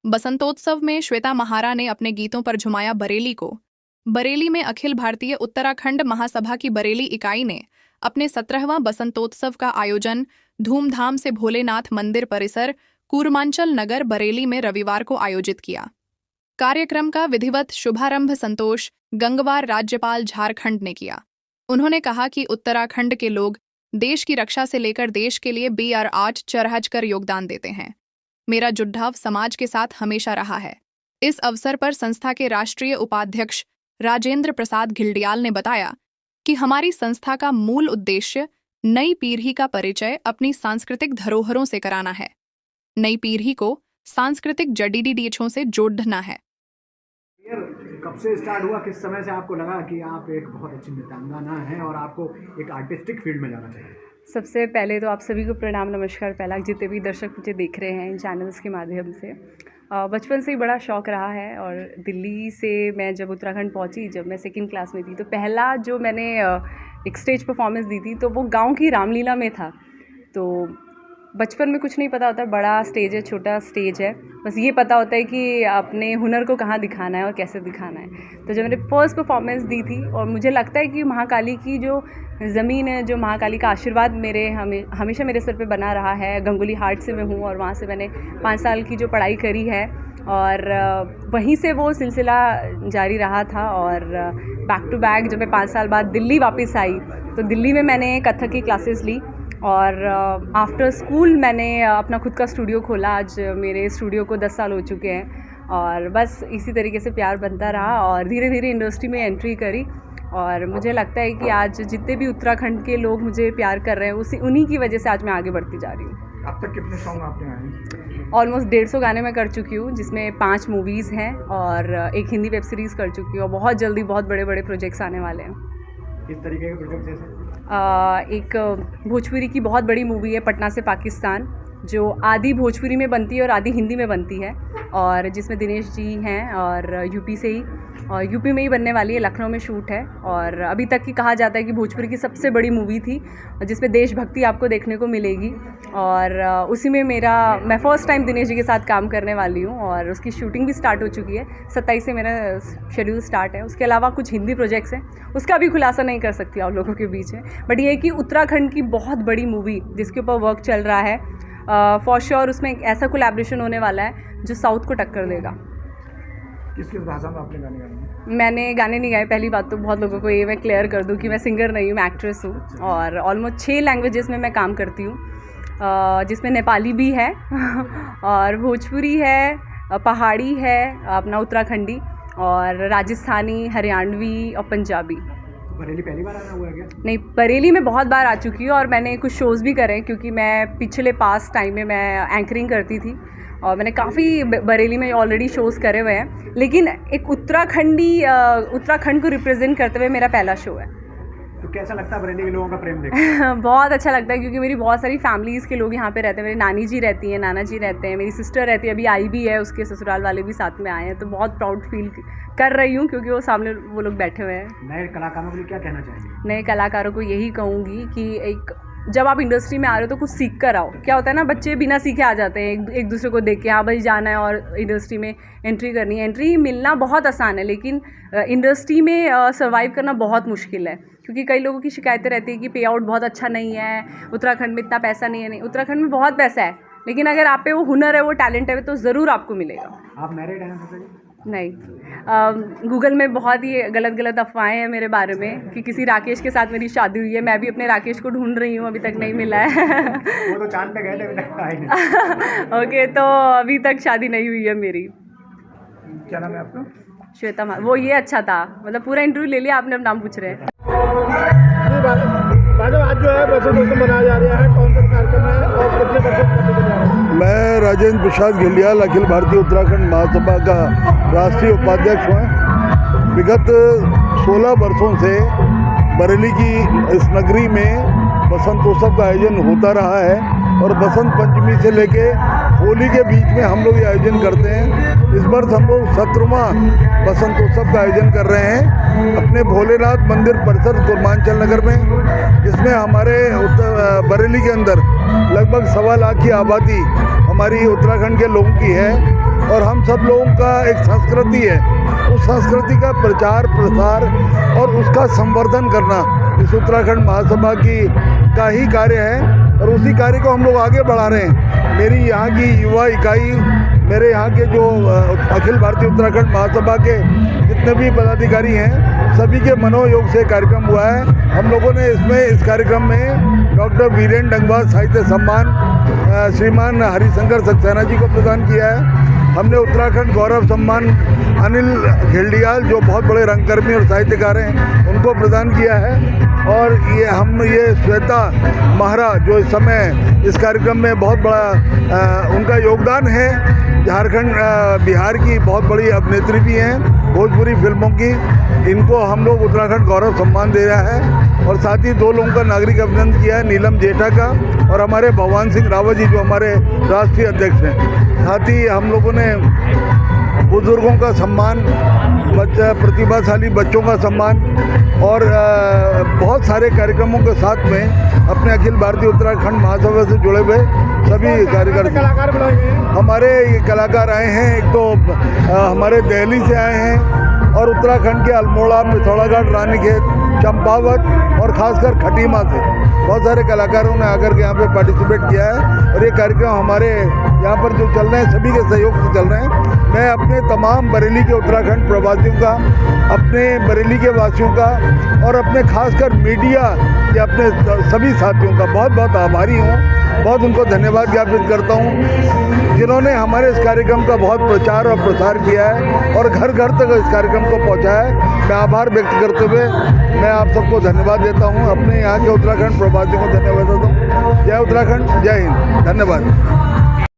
बसंतोत्सव में श्वेता महारा ने अपने गीतों पर झुमाया बरेली को। बरेली में अखिल भारतीय उत्तराखंड महासभा की बरेली इकाई ने अपने 17वां बसंतोत्सव का आयोजन धूमधाम से भोलेनाथ मंदिर परिसर कूरमांचल नगर बरेली में रविवार को आयोजित किया। कार्यक्रम का विधिवत शुभारंभ संतोष गंगवार राज्यपाल झारखंड ने किया। उन्होंने कहा कि उत्तराखंड के लोग देश की रक्षा से लेकर देश के लिए BR8 चढ़-कर योगदान देते हैं। मेरा जुड़ाव समाज के साथ हमेशा रहा है। इस अवसर पर संस्था के राष्ट्रीय उपाध्यक्ष राजेंद्र प्रसाद घिल्डियाल ने बताया कि हमारी संस्था का मूल उद्देश्य नई पीढ़ी का परिचय अपनी सांस्कृतिक धरोहरों से कराना है। नई पीढ़ी को सांस्कृतिक जड़ीबूटियों से जोड़ना है। कब से स्टार्ट हुआ, किस समय से आपको लगा कि आप एक बहुत अच्छी नृत्यांगना हैं और आपको एक आर्टिस्टिक फील्ड में जाना चाहिए? सबसे पहले तो आप सभी को प्रणाम, नमस्कार। पहला जितने भी दर्शक मुझे देख रहे हैं इन चैनल्स के माध्यम से, बचपन से ही बड़ा शौक़ रहा है। और दिल्ली से मैं जब उत्तराखंड पहुंची, जब मैं 2nd क्लास में थी, तो पहला जो मैंने एक स्टेज परफॉर्मेंस दी थी तो वो गांव की रामलीला में था। तो बचपन में कुछ नहीं पता होता, बड़ा स्टेज है, छोटा स्टेज है, बस ये पता होता है कि अपने हुनर को कहाँ दिखाना है और कैसे दिखाना है। तो जब मैंने फर्स्ट परफॉर्मेंस दी थी, और मुझे लगता है कि महाकाली की जो ज़मीन है, जो महाकाली का आशीर्वाद मेरे हमेशा मेरे सर पे बना रहा है। गंगोली हाट से मैं हूँ और वहाँ से मैंने 5 साल की जो पढ़ाई करी है, और वहीं से वो सिलसिला जारी रहा था। और बैक टू बैक जब मैं 5 साल बाद दिल्ली वापस आई, तो दिल्ली में मैंने कथक की क्लासेस ली, और आफ्टर स्कूल मैंने अपना खुद का स्टूडियो खोला। आज मेरे स्टूडियो को 10 साल हो चुके हैं, और बस इसी तरीके से प्यार बनता रहा और धीरे धीरे इंडस्ट्री में एंट्री करी। और मुझे लगता है कि आज जितने भी उत्तराखंड के लोग मुझे प्यार कर रहे हैं, उन्हीं की वजह से आज मैं आगे बढ़ती जा रही हूँ। अब तक कितने सॉन्ग आपने गाए? ऑलमोस्ट 150 गाने मैं कर चुकी हूँ, जिसमें 5 मूवीज़ हैं और एक हिंदी वेब सीरीज़ कर चुकी हूँ। और बहुत जल्दी बहुत बड़े बड़े प्रोजेक्ट्स आने वाले हैं। किस तरीके के प्रोजेक्ट जैसे? एक भोजपुरी की बहुत बड़ी मूवी है पटना से पाकिस्तान, जो आधी भोजपुरी में बनती है और आधी हिंदी में बनती है, और जिसमें दिनेश जी हैं और यूपी से ही, और यूपी में ही बनने वाली है। लखनऊ में शूट है, और अभी तक की कहा जाता है कि भोजपुरी की सबसे बड़ी मूवी थी, जिसमें देशभक्ति आपको देखने को मिलेगी। और उसी में मैं फ़र्स्ट टाइम दिनेश जी के साथ काम करने वाली हूँ, और उसकी शूटिंग भी स्टार्ट हो चुकी है। 27 से मेरा शेड्यूल स्टार्ट है। उसके अलावा कुछ हिंदी प्रोजेक्ट्स हैं, उसका भी खुलासा नहीं कर सकती आप लोगों के बीच में, बट ये है कि उत्तराखंड की बहुत बड़ी मूवी जिसके ऊपर वर्क चल रहा है, फॉर श्योर उसमें एक ऐसा कोलैबोरेशन होने वाला है जो साउथ को टक्कर देगा। किस किस भाषा में आपने गाने गाए? मैंने गाने नहीं गाए। पहली बात तो बहुत लोगों को ये मैं क्लियर कर दूं कि मैं सिंगर नहीं हूँ, मैं एक्ट्रेस हूँ। और ऑलमोस्ट 6 लैंग्वेजेस में मैं काम करती हूँ, जिसमें नेपाली भी है और भोजपुरी है, पहाड़ी है, अपना उत्तराखंडी, और राजस्थानी, हरियाणवी और पंजाबी। बरेली पहली बार आना हुआ है क्या? नहीं, बरेली में बहुत बार आ चुकी हूँ, और मैंने कुछ शोज़ भी करे, क्योंकि मैं पिछले पास टाइम में मैं एंकरिंग करती थी, और मैंने काफ़ी बरेली में ऑलरेडी शोज़ करे हुए हैं। लेकिन एक उत्तराखंड को रिप्रेजेंट करते हुए मेरा पहला शो है। तो कैसा लगता है बरेली के लोगों का प्रेम देखकर? बहुत अच्छा लगता है, क्योंकि मेरी बहुत सारी फैमिलीज़ के लोग यहाँ पे रहते हैं। मेरी नानी जी रहती हैं, नाना जी रहते हैं, मेरी सिस्टर रहती है, अभी आई भी है, उसके ससुराल वाले भी साथ में आए हैं। तो बहुत प्राउड फील कर रही हूँ, क्योंकि वो सामने वो लोग बैठे हुए हैं। नए कलाकारों के लिए क्या कहना चाहेंगे? नए कलाकारों को यही कहूँगी कि जब आप इंडस्ट्री में आ रहे हो तो कुछ सीख कर आओ। क्या होता है ना, बच्चे बिना सीखे आ जाते हैं, एक दूसरे को देख के हाँ भाई जाना है और इंडस्ट्री में एंट्री करनी है। एंट्री मिलना बहुत आसान है, लेकिन इंडस्ट्री में सर्वाइव करना बहुत मुश्किल है, क्योंकि कई लोगों की शिकायतें रहती है कि पे आउट बहुत अच्छा नहीं है, उत्तराखंड में इतना पैसा नहीं है। नहीं, उत्तराखंड में बहुत पैसा है, लेकिन अगर आप पे वो हुनर है, वो टैलेंट है, तो ज़रूर आपको मिलेगा। आप मैरिड हैं? नहीं, गूगल में बहुत ही गलत अफवाहें हैं मेरे बारे में कि किसी राकेश के साथ मेरी शादी हुई है। मैं भी अपने राकेश को ढूंढ रही हूँ, अभी तक नहीं मिला है। वो तो चांद पे गए थे, अभी तक आए नहीं। ओके, तो अभी तक शादी नहीं हुई है मेरी। क्या नाम है आपका? श्वेता महारा। वो ये अच्छा था, मतलब पूरा इंटरव्यू ले लिया आपने, अब नाम पूछ रहे हैं। आज जो है बसंतोत्सव मनाया जा रहा है, कौन सा कार्यक्रम है और कितने बच्चे? मैं राजेंद्र प्रसाद घिल्डियाल, अखिल भारतीय उत्तराखंड महासभा का राष्ट्रीय उपाध्यक्ष हूँ। विगत 16 वर्षों से बरेली की इस नगरी में बसंतोत्सव का आयोजन होता रहा है, और बसंत पंचमी से लेके होली के बीच में हम लोग ये आयोजन करते हैं। इस वर्ष हम लोग 17वां बसंतोत्सव का आयोजन कर रहे हैं अपने भोलेनाथ मंदिर परिसर कूरमांचल नगर में, जिसमें हमारे बरेली के अंदर लगभग 1.25 लाख की आबादी हमारी उत्तराखंड के लोगों की है। और हम सब लोगों का एक संस्कृति है, उस संस्कृति का प्रचार प्रसार और उसका संवर्धन करना इस उत्तराखंड महासभा का ही कार्य है और उसी कार्य को हम लोग आगे बढ़ा रहे हैं। मेरी यहाँ की युवा इकाई, मेरे यहाँ के जो अखिल भारतीय उत्तराखंड महासभा के जितने भी पदाधिकारी हैं, सभी के मनोयोग से कार्यक्रम हुआ है। हम लोगों ने इस कार्यक्रम में डॉक्टर वीरेंद्र डंगवा साहित्य सम्मान श्रीमान हरिशंकर सक्सेना जी को प्रदान किया है। हमने उत्तराखंड गौरव सम्मान अनिल घेल्डियाल जो बहुत बड़े रंगकर्मी और साहित्यकार हैं उनको प्रदान किया है। और ये श्वेता महरा जो इस समय इस कार्यक्रम में बहुत बड़ा उनका योगदान है। झारखंड बिहार की बहुत बड़ी अभिनेत्री भी हैं भोजपुरी फिल्मों की, इनको हम लोग उत्तराखंड गौरव सम्मान दे रहा है। और साथ ही 2 लोगों का नागरिक अभिनंदन किया है, नीलम जेठा का और हमारे भगवान सिंह रावत जी जो हमारे राष्ट्रीय अध्यक्ष हैं। साथ ही हम लोगों ने बुजुर्गों का सम्मान, प्रतिभाशाली बच्चों का सम्मान और बहुत सारे कार्यक्रमों के साथ में अपने अखिल भारतीय उत्तराखंड महासभा से जुड़े हुए सभी कार्यकर्ता कलाकार बुलाए गए हैं। हमारे कलाकार आए हैं। एक तो हमारे दिल्ली से आए हैं और उत्तराखंड के अल्मोड़ा, पिथौरागढ़, रानीखेत, चंपावत और खासकर खटीमा से बहुत सारे कलाकारों ने आकर के यहाँ पे पार्टिसिपेट किया है। और ये कार्यक्रम हमारे यहाँ पर जो चल रहे हैं सभी के सहयोग से चल रहे हैं। मैं अपने तमाम बरेली के उत्तराखंड प्रवासियों का, अपने बरेली के वासियों का और अपने खासकर मीडिया के अपने सभी साथियों का बहुत बहुत आभारी हूँ। बहुत उनको धन्यवाद ज्ञापित करता हूँ जिन्होंने हमारे इस कार्यक्रम का बहुत प्रचार और प्रसार किया है और घर घर तक इस कार्यक्रम को पहुँचाया है। मैं आभार व्यक्त करते हुए मैं आप सबको धन्यवाद देता हूँ। अपने यहाँ के उत्तराखंड प्रवासियों को धन्यवाद देता हूँ। जय उत्तराखंड, जय हिंद, धन्यवाद।